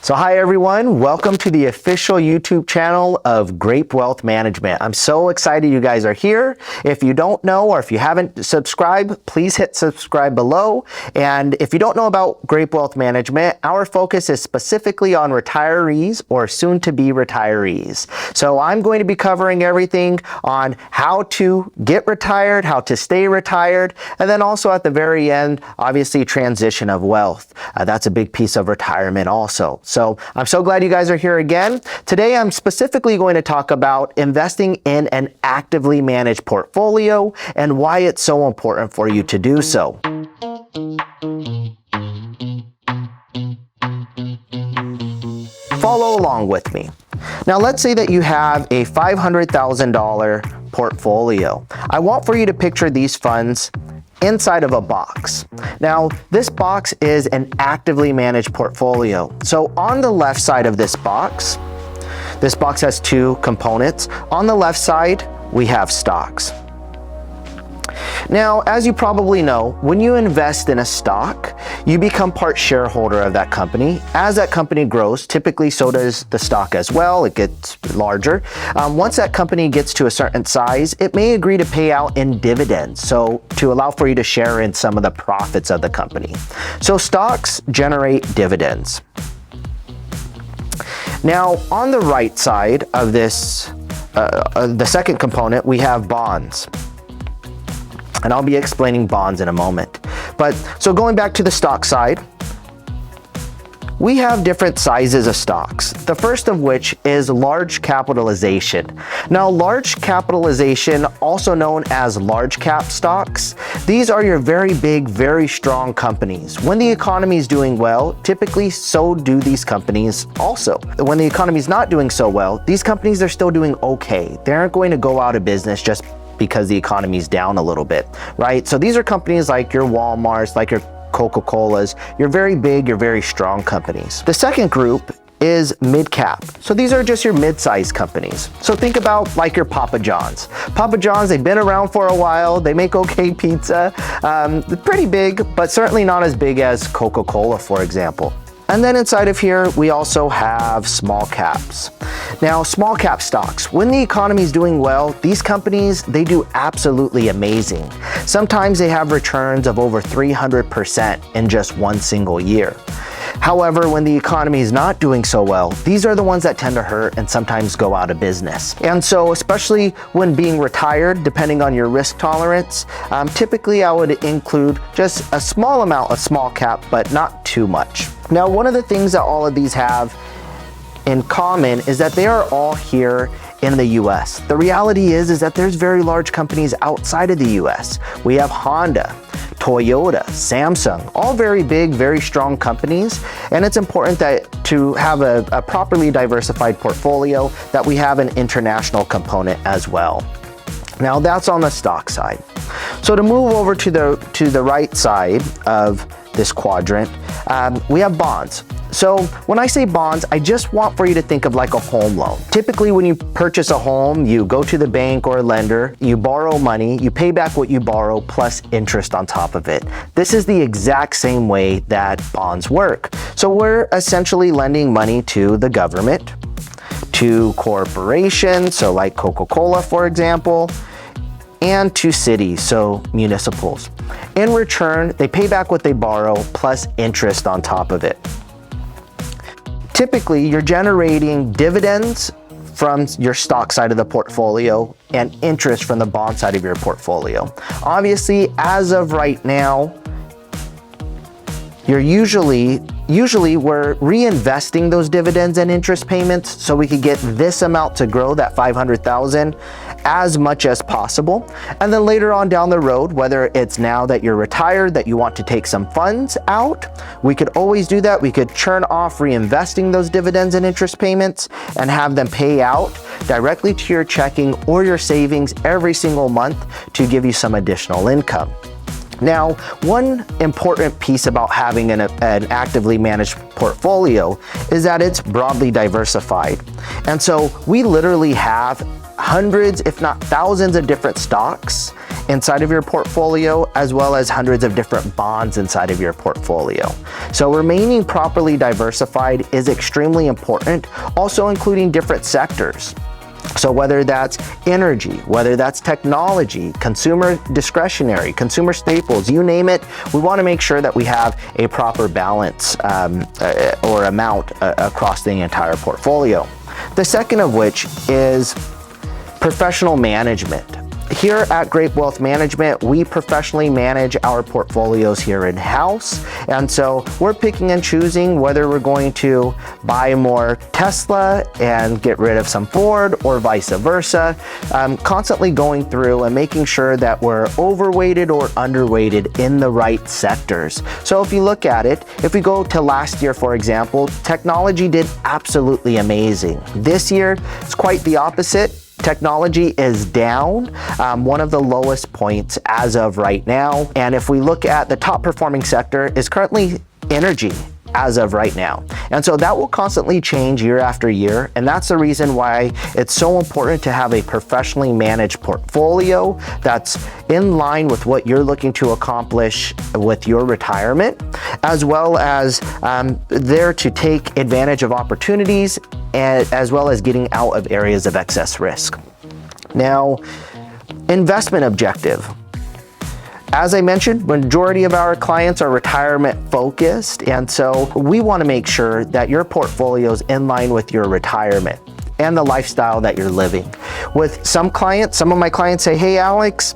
So hi everyone, welcome to the official YouTube channel of Grape Wealth Management. I'm so excited you guys are here. If you don't know or if you haven't subscribed, please hit subscribe below. And if you don't know about Grape Wealth Management, our focus is specifically on retirees or soon to be retirees. So I'm going to be covering everything on how to get retired, how to stay retired, and then also at the very end, obviously transition of wealth. That's a big piece of retirement also. So I'm so glad you guys are here again. Today, I'm specifically going to talk about investing in an actively managed portfolio and why it's so important for you to do so. Follow along with me. Now, let's say that you have a $500,000 portfolio. I want for you to picture these funds inside of a box. Now, this box is an actively managed portfolio. So on the left side of this box has two components. On the left side, we have stocks. Now, as you probably know, when you invest in a stock, you become part shareholder of that company. As that company grows, typically so does the stock as well. It gets larger. Once that company gets to a certain size, it may agree to pay out in dividends, so to allow for you to share in some of the profits of the company. So stocks generate dividends. Now, on the right side of this, the second component, we have bonds. And I'll be explaining bonds in a moment. But so going back to the stock side, we have different sizes of stocks. The first of which is large capitalization. Now, large capitalization, also known as large cap stocks, these are your very big, very strong companies. When the economy is doing well, typically so do these companies also. When the economy is not doing so well, these companies are still doing okay. They aren't going to go out of business just because the economy's down a little bit, right? So these are companies like your Walmarts, like your Coca-Colas, your very big, your very strong companies. The second group is mid-cap. So these are just your mid-sized companies. So think about like your Papa John's. Papa John's, they've been around for a while. They make okay pizza. Pretty big, but certainly not as big as Coca-Cola, for example. And then inside of here, we also have small caps. Now, small cap stocks, when the economy is doing well, these companies, they do absolutely amazing. Sometimes they have returns of over 300% in just one single year. However, when the economy is not doing so well, these are the ones that tend to hurt and sometimes go out of business. And so, especially when being retired, depending on your risk tolerance, typically I would include just a small amount of small cap, but not too much. Now, one of the things that all of these have in common is that they are all here in the US. The reality is that there's very large companies outside of the US. We have Honda, Toyota, Samsung, all very big, very strong companies. And it's important that to have a properly diversified portfolio, that we have an international component as well. Now that's on the stock side. So to move over to the right side of this quadrant, we have bonds. So when I say bonds, I just want for you to think of like a home loan. Typically when you purchase a home, you go to the bank or a lender, you borrow money, you pay back what you borrow plus interest on top of it. This is the exact same way that bonds work. So we're essentially lending money to the government, to corporations, so like Coca-Cola, for example, and to cities, so municipals. In return, they pay back what they borrow plus interest on top of it. Typically, you're generating dividends from your stock side of the portfolio and interest from the bond side of your portfolio. Obviously, as of right now, you're usually we're reinvesting those dividends and interest payments so we could get this amount to grow, that 500,000, as much as possible. And then later on down the road, whether it's now that you're retired, that you want to take some funds out, we could always do that. We could turn off reinvesting those dividends and interest payments and have them pay out directly to your checking or your savings every single month to give you some additional income. Now, one important piece about having an actively managed portfolio is that it's broadly diversified. And so we literally have hundreds, if not thousands of different stocks inside of your portfolio, as well as hundreds of different bonds inside of your portfolio. So remaining properly diversified is extremely important, also including different sectors. So whether that's energy, whether that's technology, consumer discretionary, consumer staples, you name it, we want to make sure that we have a proper balance or amount across the entire portfolio. The second of which is professional management. Here at Grape Wealth Management, we professionally manage our portfolios here in-house. And so we're picking and choosing whether we're going to buy more Tesla and get rid of some Ford, or vice versa. Constantly going through and making sure that we're overweighted or underweighted in the right sectors. So if you look at it, if we go to last year, for example, technology did absolutely amazing. This year, it's quite the opposite. Technology is down, one of the lowest points as of right now. And if we look at the top performing sector is currently energy as of right now. And so that will constantly change year after year. And that's the reason why it's so important to have a professionally managed portfolio that's in line with what you're looking to accomplish with your retirement, as well as there to take advantage of opportunities, and as well as getting out of areas of excess risk. Now, investment objective. As I mentioned, majority of our clients are retirement focused, and so we want to make sure that your portfolio is in line with your retirement and the lifestyle that you're living. With some of my clients say, hey Alex,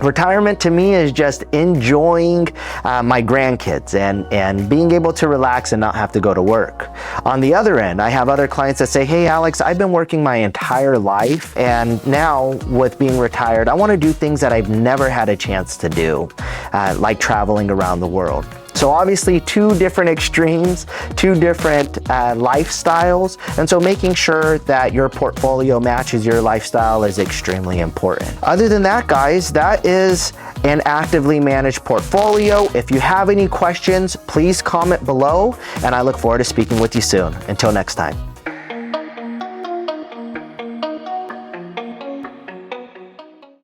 retirement to me is just enjoying my grandkids and being able to relax and not have to go to work. On the other end, I have other clients that say, hey Alex, I've been working my entire life, and now with being retired, I want to do things that I've never had a chance to do, like traveling around the world. So obviously two different extremes, two different lifestyles. And so making sure that your portfolio matches your lifestyle is extremely important. Other than that, guys, that is an actively managed portfolio. If you have any questions, please comment below, and I look forward to speaking with you soon. Until next time.